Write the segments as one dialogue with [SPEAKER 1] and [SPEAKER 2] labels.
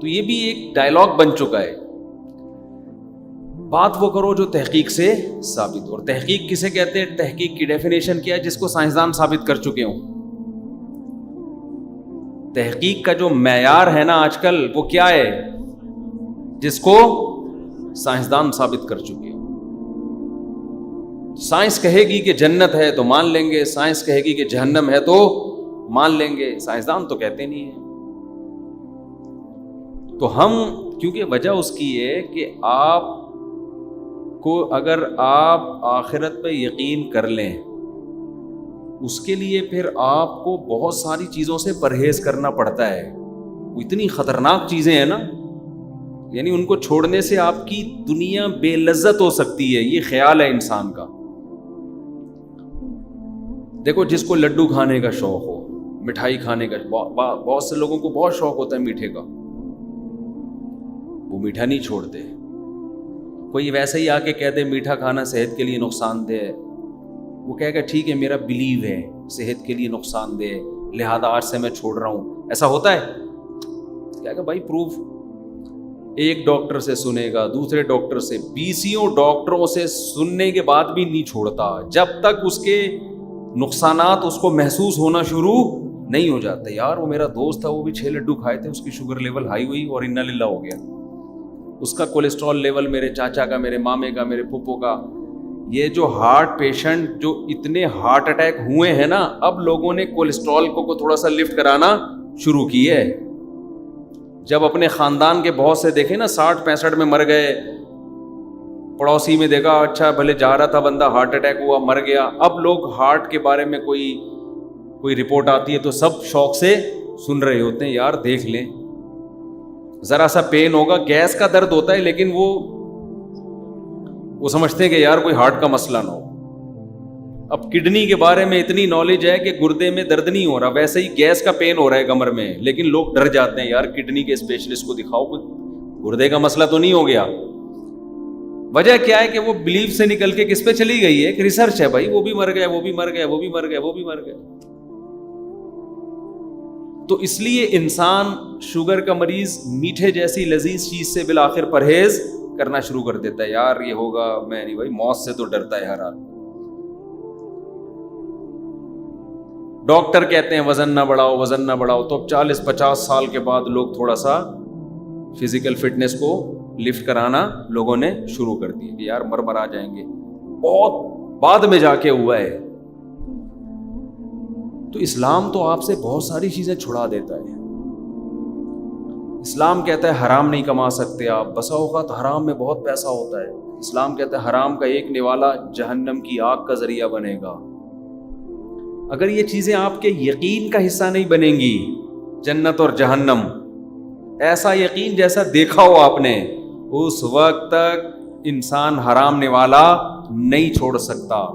[SPEAKER 1] تو یہ بھی ایک ڈائلاگ بن چکا ہے. بات وہ کرو جو تحقیق سے ثابت ہو. اور تحقیق کسے کہتے ہیں؟ تحقیق کی ڈیفینیشن کیا ہے؟ جس کو سائنسدان ثابت کر چکے ہوں. تحقیق کا جو معیار ہے نا آج کل وہ کیا ہے؟ جس کو سائنسدان ثابت کر چکے ہوں. سائنس کہے گی کہ جنت ہے تو مان لیں گے، سائنس کہے گی کہ جہنم ہے تو مان لیں گے. سائنسدان تو کہتے نہیں ہیں. تو ہم، کیونکہ وجہ اس کی ہے کہ آپ کو اگر آپ آخرت پہ یقین کر لیں، اس کے لیے پھر آپ کو بہت ساری چیزوں سے پرہیز کرنا پڑتا ہے. وہ اتنی خطرناک چیزیں ہیں نا، یعنی ان کو چھوڑنے سے آپ کی دنیا بے لذت ہو سکتی ہے. یہ خیال ہے انسان کا. دیکھو جس کو لڈو کھانے کا شوق ہو، مٹھائی کھانے کا، بہت سے لوگوں کو بہت شوق ہوتا ہے میٹھے کا، وہ میٹھا نہیں چھوڑتے. کوئی ویسے ہی آ کے کہہ دے میٹھا کھانا صحت کے لیے نقصان دہ ہے، وہ کہے گا ٹھیک ہے میرا بلیو ہے صحت کے لیے نقصان دہ، لہذا آج سے میں چھوڑ رہا ہوں. ایسا ہوتا ہے؟ کہے گا بھائی پروف. ایک ڈاکٹر سے سنے گا، دوسرے ڈاکٹر سے، 20 ڈاکٹروں سے سننے کے بعد بھی نہیں چھوڑتا جب تک اس کے نقصانات اس کو محسوس ہونا شروع نہیں ہو جاتے. یار وہ میرا دوست تھا، وہ بھی 6 لڈو کھائے تھے، اس کی شوگر لیول ہائی ہوئی اور انا للہ ہو گیا. اس کا کولیسٹرول لیول، میرے چاچا کا، میرے مامے کا، میرے پھپھو کا. یہ جو ہارٹ پیشنٹ جو اتنے ہارٹ اٹیک ہوئے ہیں نا، اب لوگوں نے کولیسٹرول کو تھوڑا سا لفٹ کرانا شروع کی ہے. جب اپنے خاندان کے بہت سے دیکھے نا 60-65 میں مر گئے، پڑوسی میں دیکھا اچھا بھلے جا رہا تھا بندہ، ہارٹ اٹیک ہوا مر گیا. اب لوگ ہارٹ کے بارے میں کوئی رپورٹ آتی ہے تو سب شوق سے سن رہے ہوتے ہیں. یار دیکھ لیں، ذرا سا پین ہوگا، گیس کا درد ہوتا ہے، لیکن وہ سمجھتے ہیں کہ یار کوئی ہارٹ کا مسئلہ نہ ہو. اب کڈنی کے بارے میں اتنی نالج ہے کہ گردے میں درد نہیں ہو رہا، ویسے ہی گیس کا پین ہو رہا ہے کمر میں، لیکن لوگ ڈر جاتے ہیں یار کڈنی کے اسپیشلسٹ کو دکھاؤ، کوئی گردے کا مسئلہ تو نہیں ہو گیا. وجہ کیا ہے کہ وہ بلیف سے نکل کے کس پہ چلی گئی ہے کہ ریسرچ ہے بھائی، وہ بھی مر گیا، وہ بھی مر گیا، وہ بھی مر گیا، وہ بھی مر گیا. تو اس لیے انسان شوگر کا مریض میٹھے جیسی لذیذ چیز سے بالآخر پرہیز کرنا شروع کر دیتا ہے. یار یہ ہوگا، میں نہیں بھائی، موت سے تو ڈرتا ہے ہر آدمی. ڈاکٹر کہتے ہیں وزن نہ بڑھاؤ، وزن نہ بڑھاؤ، تو اب 40-50 سال کے بعد لوگ تھوڑا سا فزیکل فٹنس کو لفٹ کرانا لوگوں نے شروع کر دی کہ یار مر آ جائیں گے. بہت بعد میں جا کے ہوا ہے. تو اسلام تو آپ سے بہت ساری چیزیں چھڑا دیتا ہے. اسلام کہتا ہے حرام نہیں کما سکتے آپ، بسا اوقات حرام میں بہت پیسہ ہوتا ہے. اسلام کہتا ہے حرام کا ایک نوالا جہنم کی آگ کا ذریعہ بنے گا. اگر یہ چیزیں آپ کے یقین کا حصہ نہیں بنیں گی، جنت اور جہنم، ایسا یقین جیسا دیکھا ہو آپ نے، اس وقت تک انسان حرام نوالا نہیں چھوڑ سکتا،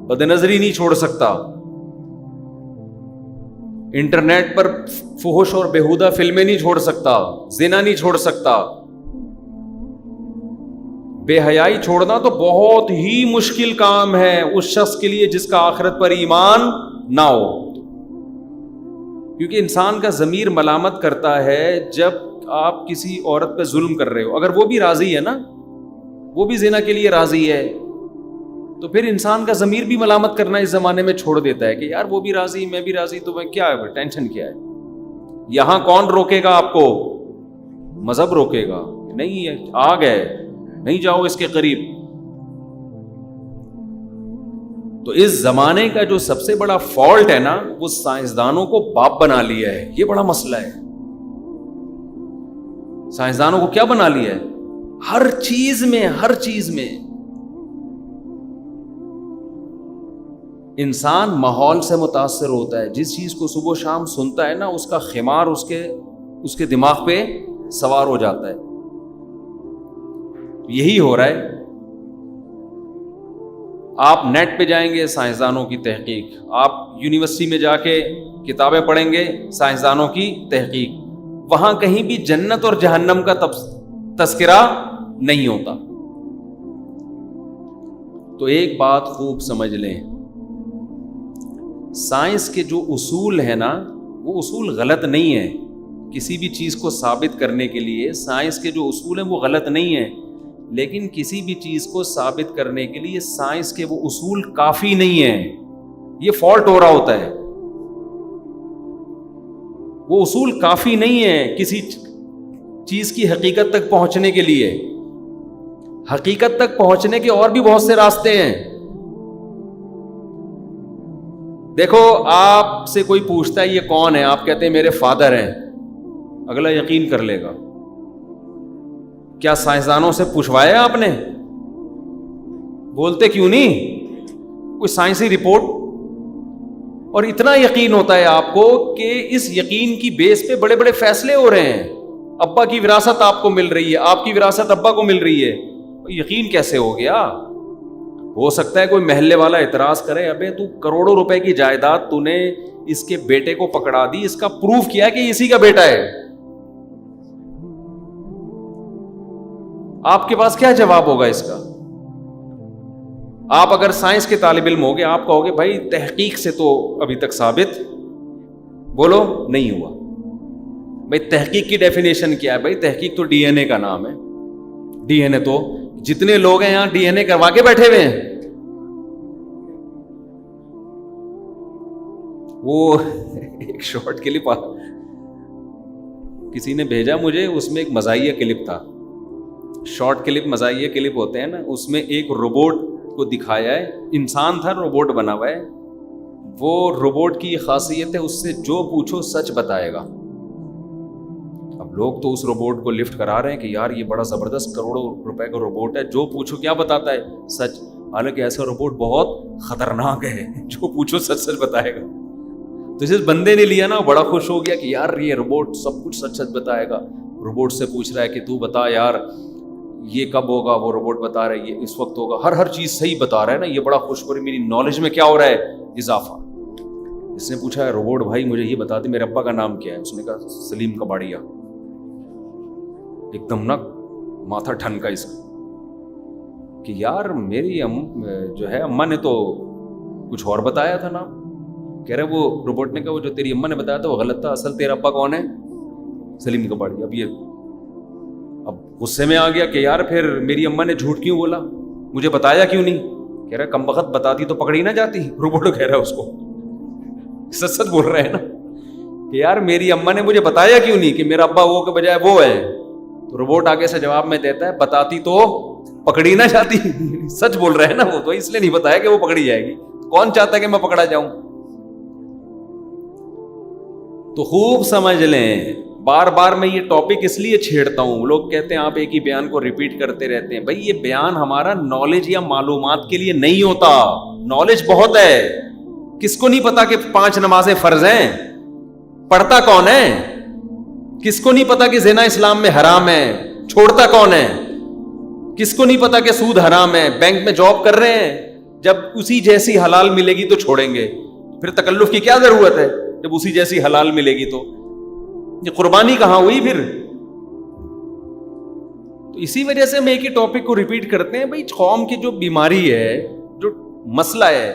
[SPEAKER 1] بد نظری نہیں چھوڑ سکتا، انٹرنیٹ پر فحش اور بیہودہ فلمیں نہیں چھوڑ سکتا، زنا نہیں چھوڑ سکتا. بے حیائی چھوڑنا تو بہت ہی مشکل کام ہے اس شخص کے لیے جس کا آخرت پر ایمان نہ ہو. کیونکہ انسان کا ضمیر ملامت کرتا ہے جب آپ کسی عورت پہ ظلم کر رہے ہو، اگر وہ بھی راضی ہے نا، وہ بھی زنا کے لیے راضی ہے، تو پھر انسان کا ضمیر بھی ملامت کرنا اس زمانے میں چھوڑ دیتا ہے کہ یار وہ بھی راضی، میں بھی راضی، تو میں کیا ہے، ٹینشن کیا ہے. یہاں کون روکے گا آپ کو؟ مذہب روکے گا. نہیں ہے، آگ ہے، نہیں جاؤ اس کے قریب. تو اس زمانے کا جو سب سے بڑا فالٹ ہے نا، وہ سائنسدانوں کو باپ بنا لیا ہے. یہ بڑا مسئلہ ہے. سائنسدانوں کو کیا بنا لیا ہے؟ ہر چیز میں انسان ماحول سے متاثر ہوتا ہے. جس چیز کو صبح و شام سنتا ہے نا، اس کا خمار اس کے دماغ پہ سوار ہو جاتا ہے. یہی ہو رہا ہے. آپ نیٹ پہ جائیں گے، سائنسدانوں کی تحقیق. آپ یونیورسٹی میں جا کے کتابیں پڑھیں گے، سائنسدانوں کی تحقیق. وہاں کہیں بھی جنت اور جہنم کا تذکرہ نہیں ہوتا. تو ایک بات خوب سمجھ لیں، سائنس کے جو اصول ہے نا، وہ اصول غلط نہیں ہے کسی بھی چیز کو ثابت کرنے کے لیے سائنس کے جو اصول ہیں وہ غلط نہیں ہیں، لیکن کسی بھی چیز کو ثابت کرنے کے لیے سائنس کے وہ اصول کافی نہیں ہیں، یہ فالٹ ہو رہا ہوتا ہے. وہ اصول کافی نہیں ہیں کسی چیز کی حقیقت تک پہنچنے کے لیے. حقیقت تک پہنچنے کے اور بھی بہت سے راستے ہیں. دیکھو، آپ سے کوئی پوچھتا ہے یہ کون ہے، آپ کہتے ہیں میرے فادر ہیں، اگلا یقین کر لے گا. کیا سائنسدانوں سے پوچھوایا آپ نے؟ بولتے کیوں نہیں؟ کوئی سائنسی رپورٹ. اور اتنا یقین ہوتا ہے آپ کو کہ اس یقین کی بیس پہ بڑے بڑے فیصلے ہو رہے ہیں. ابا کی وراثت آپ کو مل رہی ہے، آپ کی وراثت ابا کو مل رہی ہے. یقین کیسے ہو گیا؟ ہو سکتا ہے کوئی محلے والا اعتراض کرے، ابے تو کروڑوں روپے کی جائیداد تو نے اس کے بیٹے کو پکڑا دی، اس کا پروف کیا کہ اسی کا بیٹا ہے. آپ کے پاس کیا جواب ہوگا اس کا؟ آپ اگر سائنس کے طالب علم ہوگے، آپ کہو گے بھائی تحقیق سے تو ابھی تک ثابت بولو نہیں ہوا. بھائی تحقیق کی ڈیفینیشن کیا ہے؟ بھائی تحقیق تو ڈی این اے کا نام ہے. ڈی این اے تو جتنے لوگ ہیں یہاں ڈی این اے کروا کے بیٹھے ہوئے ہیں. وہ ایک شارٹ کلپ کسی نے بھیجا مجھے، اس میں ایک مزاحیہ کلپ تھا. شارٹ کلپ مزاحیہ کلپ ہوتے ہیں نا، اس میں ایک روبوٹ کو دکھایا ہے، انسان تھا روبوٹ بنا ہوا ہے. وہ روبوٹ کی یہ خاصیت ہے، اس سے جو پوچھو سچ بتائے گا. اب لوگ تو اس روبوٹ کو لفٹ کرا رہے ہیں کہ یار یہ بڑا زبردست کروڑوں روپے کا روبوٹ ہے، جو پوچھو کیا بتاتا ہے؟ سچ. حالانکہ ایسا روبوٹ بہت خطرناک ہے، جو پوچھو سچ سچ بتائے گا. تو جس بندے نے لیا نا بڑا خوش ہو گیا کہ یار یہ روبوٹ سب کچھ سچ سچ بتائے گا. روبوٹ سے پوچھ رہا ہے کہ تو بتا یار یہ کب ہوگا، وہ روبوٹ بتا رہا ہے یہ اس وقت ہوگا. ہر چیز صحیح بتا رہا ہے نا، یہ بڑا خوش ہو رہا ہے، میری نالج میں کیا ہو رہا ہے؟ اضافہ. اس نے پوچھا روبوٹ بھائی مجھے یہ بتا دے میرے ابا کا نام کیا ہے؟ اس نے کہا سلیم کباڑیا. ایک دم نا ماتھا ٹھنکا اس کا کہ یار میری جو ہے اماں نے تو کچھ اور بتایا تھا نام. کہہ رہے وہ روبوٹ نے کہا وہ جو تیری اماں نے بتایا تھا وہ غلط تھا، اصل تیرا ابا کون ہے؟ سلیم کباڑیا. اب غصے میں آ گیا کہ یار پھر میری اماں نے جھوٹ کیوں بولا، مجھے بتایا کیوں نہیں؟ کہہ رہا کم وقت بتاتی تو پکڑی نہ جاتی. روبوٹ کہہ رہا ہے اس کو سچ سچ بول رہے ہیں نا کہ یار میری اماں نے مجھے بتایا کیوں نہیں کہ میرا ابا وہ کے بجائے وہ ہے. تو روبوٹ آگے سے جواب میں دیتا ہے بتاتی تو پکڑی نہ جاتی. سچ بول رہے ہیں نا وہ، تو اس لیے نہیں بتایا کہ وہ پکڑی جائے گی. کون چاہتا ہے کہ میں پکڑا جاؤں؟ تو خوب سمجھ لیں، بار بار میں یہ ٹاپک اس لیے چھیڑتا ہوں. لوگ کہتے ہیں آپ ایک ہی بیان کو ریپیٹ کرتے رہتے ہیں. بھائی یہ بیان ہمارا نالج یا معلومات کے لیے نہیں ہوتا. نالج بہت ہے. کس کو نہیں پتا کہ 5 نمازیں فرض ہیں؟ پڑھتا کون ہے؟ کس کو نہیں پتا کہ زنا اسلام میں حرام ہے؟ چھوڑتا کون ہے؟ کس کو نہیں پتا کہ سود حرام ہے؟ بینک میں جاب کر رہے ہیں، جب اسی جیسی حلال ملے گی تو چھوڑیں گے. پھر تکلف کی کیا ضرورت ہے جب اسی جیسی حلال ملے گی؟ تو یہ قربانی کہاں ہوئی پھر؟ تو اسی وجہ سے ہم ایک ہی ٹاپک کو ریپیٹ کرتے ہیں. بھائی قوم کی جو بیماری ہے، جو مسئلہ ہے،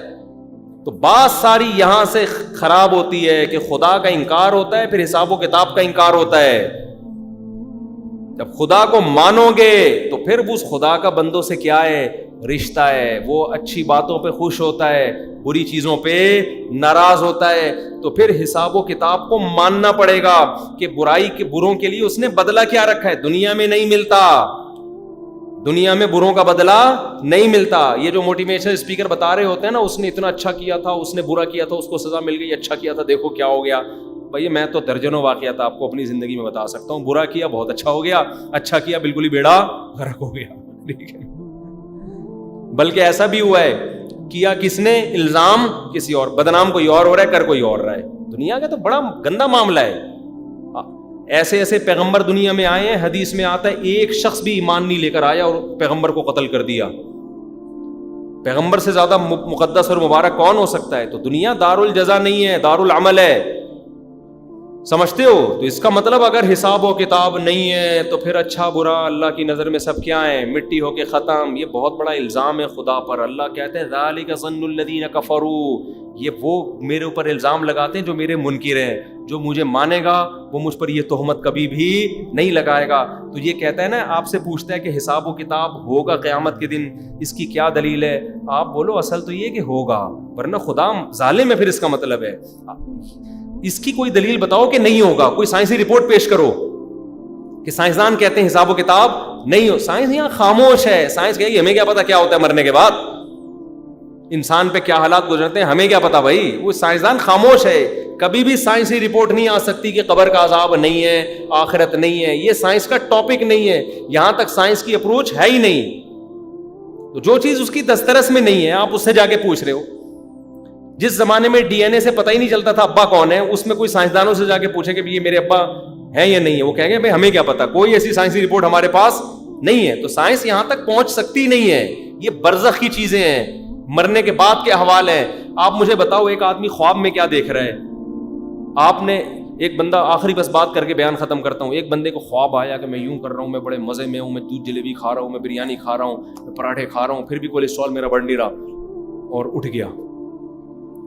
[SPEAKER 1] تو بات ساری یہاں سے خراب ہوتی ہے کہ خدا کا انکار ہوتا ہے، پھر حساب و کتاب کا انکار ہوتا ہے. جب خدا کو مانو گے تو پھر اس خدا کا بندوں سے کیا ہے؟ رشتہ ہے. وہ اچھی باتوں پہ خوش ہوتا ہے، بری چیزوں پہ ناراض ہوتا ہے. تو پھر حساب و کتاب کو ماننا پڑے گا کہ برائی کے بروں کے لیے اس نے بدلہ کیا رکھا ہے. دنیا میں نہیں ملتا، دنیا میں بروں کا بدلہ نہیں ملتا. یہ جو موٹیویشن اسپیکر بتا رہے ہوتے ہیں نا، اس نے اتنا اچھا کیا تھا، اس نے برا کیا تھا، اس کو سزا مل گئی، اچھا کیا تھا دیکھو کیا ہو گیا. بھائی میں تو درجنوں واقعات آپ کو اپنی زندگی میں بتا سکتا ہوں. برا کیا بہت اچھا ہو گیا، اچھا کیا بالکل ہی بیڑا غرق ہو گیا. ٹھیک ہے، بلکہ ایسا بھی ہوا ہے کیا کس نے الزام کسی اور، بدنام کوئی اور ہو رہا ہے، کر کوئی اور رہا ہے. دنیا کا تو بڑا گندا معاملہ ہے. ایسے ایسے پیغمبر دنیا میں آئے ہیں، حدیث میں آتا ہے ایک شخص بھی ایمان نہیں لے کر آیا اور پیغمبر کو قتل کر دیا. پیغمبر سے زیادہ مقدس اور مبارک کون ہو سکتا ہے؟ تو دنیا دار الجزا نہیں ہے، دار العمل ہے. سمجھتے ہو؟ تو اس کا مطلب اگر حساب و کتاب نہیں ہے تو پھر اچھا برا اللہ کی نظر میں سب کیا ہیں؟ مٹی ہو کے ختم. یہ بہت بڑا الزام ہے خدا پر. اللہ کہتے ہیں ذالک ظن الذین کفروا، یہ وہ میرے اوپر الزام لگاتے ہیں جو میرے منکر ہیں. جو مجھے مانے گا وہ مجھ پر یہ تہمت کبھی بھی نہیں لگائے گا. تو یہ کہتا ہے نا، آپ سے پوچھتا ہے کہ حساب و کتاب ہوگا قیامت کے دن، اس کی کیا دلیل ہے؟ آپ بولو اصل تو یہ کہ ہوگا، ورنہ خدا ظالم ہے. پھر اس کا مطلب ہے اس کی کوئی دلیل بتاؤ کہ نہیں ہوگا. کوئی سائنسی رپورٹ پیش کرو کہ سائنسدان کہتے ہیں حساب و کتاب نہیں ہو. سائنس یہاں خاموش ہے. سائنس کہے گی ہمیں کیا پتا کیا ہوتا ہے مرنے کے بعد، انسان پہ کیا حالات گزرتے ہیں، ہمیں کیا پتا بھائی. وہ سائنسدان خاموش ہے. کبھی بھی سائنسی رپورٹ نہیں آ سکتی کہ قبر کا عذاب نہیں ہے، آخرت نہیں ہے. یہ سائنس کا ٹاپک نہیں ہے. یہاں تک سائنس کی اپروچ ہے ہی نہیں. تو جو چیز اس کی دسترس میں نہیں ہے آپ اس سے جا کے پوچھ رہے ہو. جس زمانے میں ڈی این اے سے پتہ ہی نہیں چلتا تھا ابا کون ہے، اس میں کوئی سائنسدانوں سے جا کے پوچھے کہ یہ میرے ابا ہیں یا نہیں ہے، وہ کہیں گے بھائی ہمیں کیا پتا، کوئی ایسی سائنسی رپورٹ ہمارے پاس نہیں ہے. تو سائنس یہاں تک پہنچ سکتی نہیں ہے. یہ برزخ کی چیزیں ہیں، مرنے کے بعد کے احوال ہیں. آپ مجھے بتاؤ ایک آدمی خواب میں کیا دیکھ رہا ہے؟ آپ نے ایک بندہ، آخری بس بات کر کے بیان ختم کرتا ہوں. ایک بندے کو خواب آیا کہ میں یوں کر رہا ہوں، میں بڑے مزے میں ہوں، میں دودھ جلیبی کھا رہا ہوں، میں بریانی کھا رہا ہوں، میں پراٹھے کھا رہا ہوں، پھر بھی کولیسٹرول میرا بڑھ نہیں رہا، اور اٹھ گیا.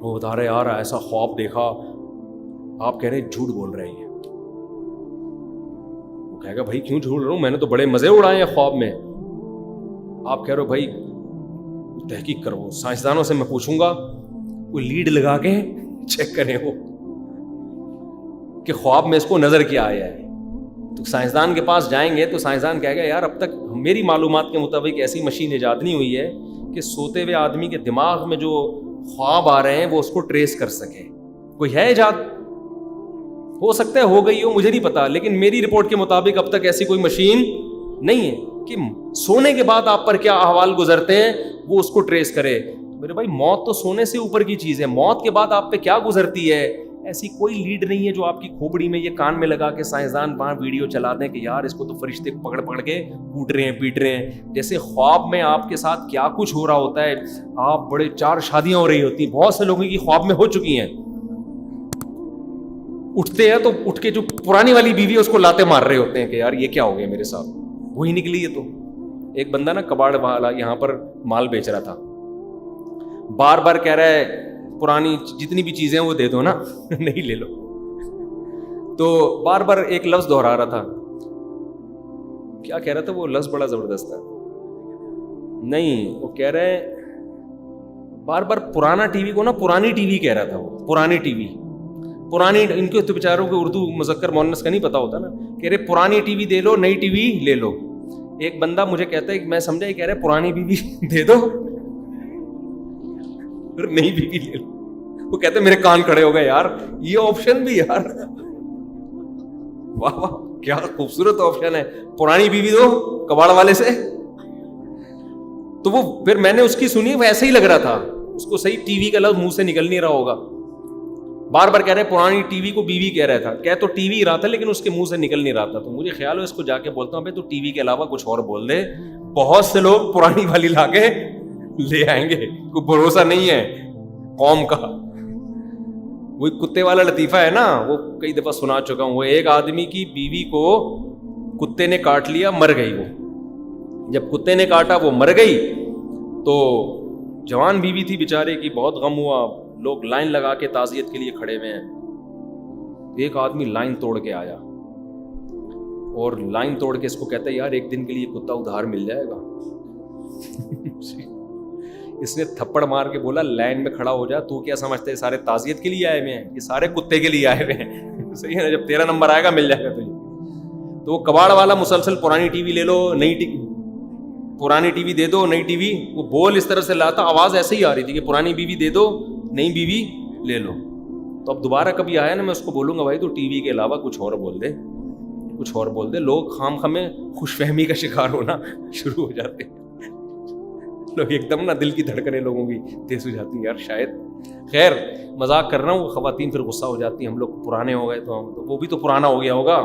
[SPEAKER 1] وہ بتا رہے یار ایسا خواب دیکھا. آپ کہہ رہے ہیں جھوٹ بول رہے ہیں. وہ کہے گا بھائی کیوں جھوٹ رہا ہوں، میں نے تو بڑے مزے اڑائے ہیں خواب میں. آپ کہہ رہے ہو بھائی تحقیق کرو، سائنسدانوں سے میں پوچھوں گا، کوئی لیڈ لگا کے چیک کریں وہ کہ خواب میں اس کو نظر کیا آیا ہے. تو سائنسدان کے پاس جائیں گے تو سائنسدان کہے گا یار اب تک میری معلومات کے مطابق ایسی مشین ایجاد نہیں ہوئی ہے کہ سوتے ہوئے آدمی کے دماغ میں جو خواب آ رہے ہیں وہ اس کو ٹریس کر سکے. کوئی ہے ایجاد؟ ہو سکتا ہے ہو گئی ہو، مجھے نہیں پتا، لیکن میری رپورٹ کے مطابق اب تک ایسی کوئی مشین نہیں ہے کہ سونے کے بعد آپ پر کیا احوال گزرتے ہیں وہ اس کو ٹریس کرے. میرے بھائی موت تو سونے سے اوپر کی چیز ہے. موت کے بعد آپ پہ کیا گزرتی ہے ایسی کوئی لیڈ نہیں ہے جو آپ کی کھوپڑی میں یہ کان میں لگا کے سائنسدان وہاں ویڈیو چلا دیں کہ یار اس کو تو فرشتے پکڑ پکڑ کے کوٹ رہے ہیں، پیٹ رہے ہیں. جیسے خواب میں آپ کے ساتھ کیا کچھ ہو رہا ہوتا ہے. آپ بڑے 4 شادیاں ہو رہی ہوتی ہیں، بہت سے لوگوں کی خواب میں ہو چکی ہیں. اٹھتے ہیں تو اٹھ کے جو پرانی والی بیوی ہے اس کو لاتے مار رہے ہوتے ہیں کہ یار یہ کیا ہو گیا میرے ساتھ، وہی نکلی ہے. تو ایک بندہ نا کباڑ والا یہاں پر مال بیچ رہا تھا، بار بار کہہ رہا ہے پرانی جتنی بھی چیزیں وہ دے دو نا نہیں لے لو. تو بار بار ایک لفظ دہرا رہا تھا. کیا کہہ رہا تھا وہ لفظ؟ بڑا زبردست تھا. نہیں وہ کہہ رہے بار بار پرانا ٹی وی کو نا پرانی ٹی وی کہہ رہا تھا. وہ پرانی ٹی وی، پرانی، ان کے تو بیچاروں کو اردو مذکر مؤنث کا نہیں پتا ہوتا نا. کہہ رہے پرانی ٹی وی دے لو، نئی ٹی وی لے لو. ایک بندہ مجھے کہتا ہے کہ میں سمجھا یہ کہہ رہے پرانی بیوی دے دو نئی بیوی لے لو. وہ کہتے میرے کان کھڑے ہو گئے یار، یہ آپشن بھی یار واہ واہ کیا خوبصورت آپشن ہے، پرانی بیوی دو کباڑ والے سے. تو وہ پھر میں نے اس کی سنی، وہ ایسے ہی لگ رہا تھا اس کو صحیح ٹی وی کا لفظ منہ سے نکل نہیں رہا ہوگا. بار بار کہہ رہے پرانی ٹی وی کو بیوی کہہ رہا تھا، کہہ تو ٹی وی رہا تھا لیکن اس کے منہ سے نکل نہیں رہا تھا. تو مجھے خیال ہو اس کو جا کے بولتا ہوں بھائی تو ٹی وی کے علاوہ کچھ اور بول دے. بہت سے لوگ پرانی والی لا کے لے آئیں گے، کوئی بھروسہ نہیں ہے قوم کا. وہی کتے والا لطیفہ ہے نا، وہ کئی دفعہ سنا چکا ہوں. وہ ایک آدمی کی بیوی کو کتے نے کاٹ لیا، مر گئی. وہ جب کتے نے کاٹا وہ مر گئی تو جوان بیوی تھی بیچارے کی، بہت غم ہوا. لوگ لائن لگا کے تعزیت کے لیے کھڑے ہوئے ہیں. ایک آدمی لائن توڑ کے آیا اور لائن توڑ کے اس کو کہتا ہے یار ایک دن کے لیے کتا ادھار مل جائے گا. اس نے تھپڑ مار کے بولا لائن میں کھڑا ہو جا، تو کیا سمجھتے ہیں سارے تعزیت کے لیے آئے ہوئے ہیں؟ یہ سارے کتے کے لیے آئے ہوئے ہیں. صحیح ہے نا، جب تیرا نمبر آئے گا مل جائے گا تجھے. تو وہ کباڑ والا مسلسل پرانی ٹی وی لے لو، پرانی ٹی وی دے دو، نئی ٹی وی. وہ بول اس طرح سے لاتا، آواز ایسے ہی آ رہی تھی کہ پرانی بیوی دے دو، نئی بیوی لے لو. تو اب دوبارہ کبھی آیا نا میں اس کو بولوں گا بھائی تو ٹی وی کے علاوہ کچھ اور بول دے، کچھ اور بول دے. لوگ خام خامے خوش فہمی کا شکار ہونا شروع ہو جاتے ہیں. لوگ ایک دم نا دل کی دھڑکنیں لوگوں کی تیز ہو جاتی ہیں. یار شاید، خیر مذاق کر رہا ہوں. خواتین پھر غصہ ہو جاتی ہیں ہم لوگ پرانے ہو گئے تو وہ بھی تو پرانا ہو گیا ہوگا.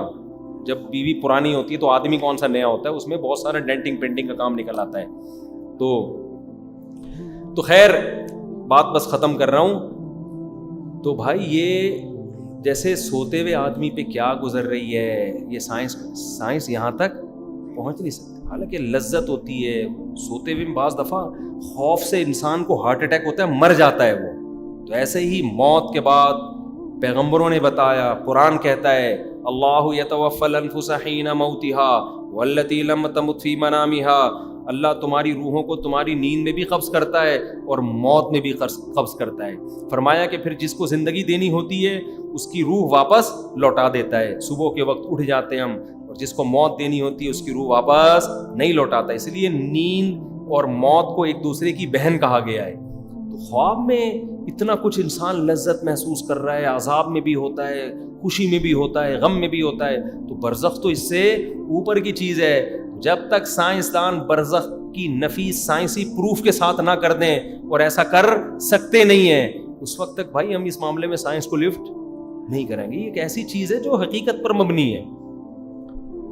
[SPEAKER 1] جب بیوی پرانی ہوتی ہے تو آدمی کون سا نیا ہوتا ہے، اس میں بہت سارا ڈینٹنگ پینٹنگ کا کام نکل آتا ہے. تو خیر بات بس ختم کر رہا ہوں. تو بھائی یہ جیسے سوتے ہوئے آدمی پہ کیا گزر رہی ہے یہ سائنس یہاں تک پہنچ نہیں سکتی. حالانکہ لذت ہوتی ہے سوتے ہوئے. بعض دفعہ خوف سے انسان کو ہارٹ اٹیک ہوتا ہے, مر جاتا ہے وہ. تو ایسے ہی موت کے بعد پیغمبروں نے بتایا, قرآن کہتا ہے اللہ یتوفی الانفس حین موتها والتی لم تمت فی منامها. اللہ تمہاری روحوں کو تمہاری نیند میں بھی قبض کرتا ہے اور موت میں بھی قبض کرتا ہے. فرمایا کہ پھر جس کو زندگی دینی ہوتی ہے اس کی روح واپس لوٹا دیتا ہے. صبح کے وقت اٹھ جاتے ہیں ہم, اور جس کو موت دینی ہوتی ہے اس کی روح واپس نہیں لوٹاتا. اس لیے نیند اور موت کو ایک دوسرے کی بہن کہا گیا ہے. تو خواب میں اتنا کچھ انسان لذت محسوس کر رہا ہے, عذاب میں بھی ہوتا ہے, خوشی میں بھی ہوتا ہے, غم میں بھی ہوتا ہے. تو برزخ تو اس سے اوپر کی چیز ہے. جب تک سائنسدان برزخ کی نفی سائنسی پروف کے ساتھ نہ کر دیں, اور ایسا کر سکتے نہیں ہیں, اس وقت تک بھائی ہم اس معاملے میں سائنس کو لفٹ نہیں کریں گے. یہ ایک ایسی چیز ہے جو حقیقت پر مبنی ہے.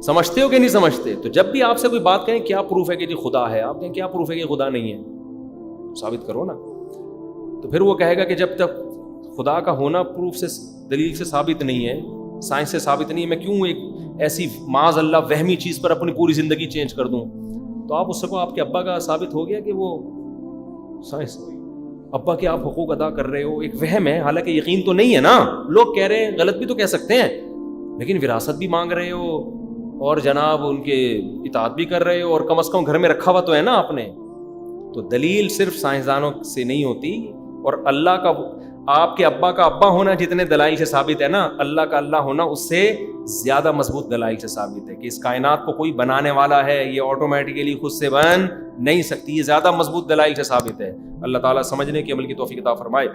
[SPEAKER 1] سمجھتے ہو کہ نہیں سمجھتے؟ تو جب بھی آپ سے کوئی بات کہیں کیا پروف ہے کہ جی خدا ہے, آپ کہیں کیا پروف ہے کہ خدا نہیں ہے, ثابت کرو نا. تو پھر وہ کہے گا کہ جب تک خدا کا ہونا پروف سے دلیل سے ثابت نہیں ہے, سائنس سے ثابت نہیں ہے, میں کیوں ایک ایسی معاذ اللہ وہمی چیز پر اپنی پوری زندگی چینج کر دوں. تو آپ اس کو آپ کے ابا کا ثابت ہو گیا کہ وہ سائنس, ابا کے آپ حقوق ادا کر رہے ہو, ایک وہم ہے. حالانکہ یقین تو نہیں ہے نا, لوگ کہہ رہے ہیں, غلط بھی تو کہہ سکتے ہیں, لیکن وراثت بھی مانگ رہے ہو اور جناب ان کے اطاعت بھی کر رہے ہو, اور کم از کم گھر میں رکھا ہوا تو ہے نا آپ نے. تو دلیل صرف سائنسدانوں سے نہیں ہوتی, اور اللہ کا آپ کے ابا کا ابا ہونا جتنے دلائل سے ثابت ہے نا, اللہ کا اللہ ہونا اس سے زیادہ مضبوط دلائل سے ثابت ہے. کہ اس کائنات کو کوئی بنانے والا ہے, یہ آٹومیٹیکلی خود سے بن نہیں سکتی, یہ زیادہ مضبوط دلائل سے ثابت ہے. اللہ تعالیٰ سمجھنے کی عمل کی توفیق عطا فرمائے.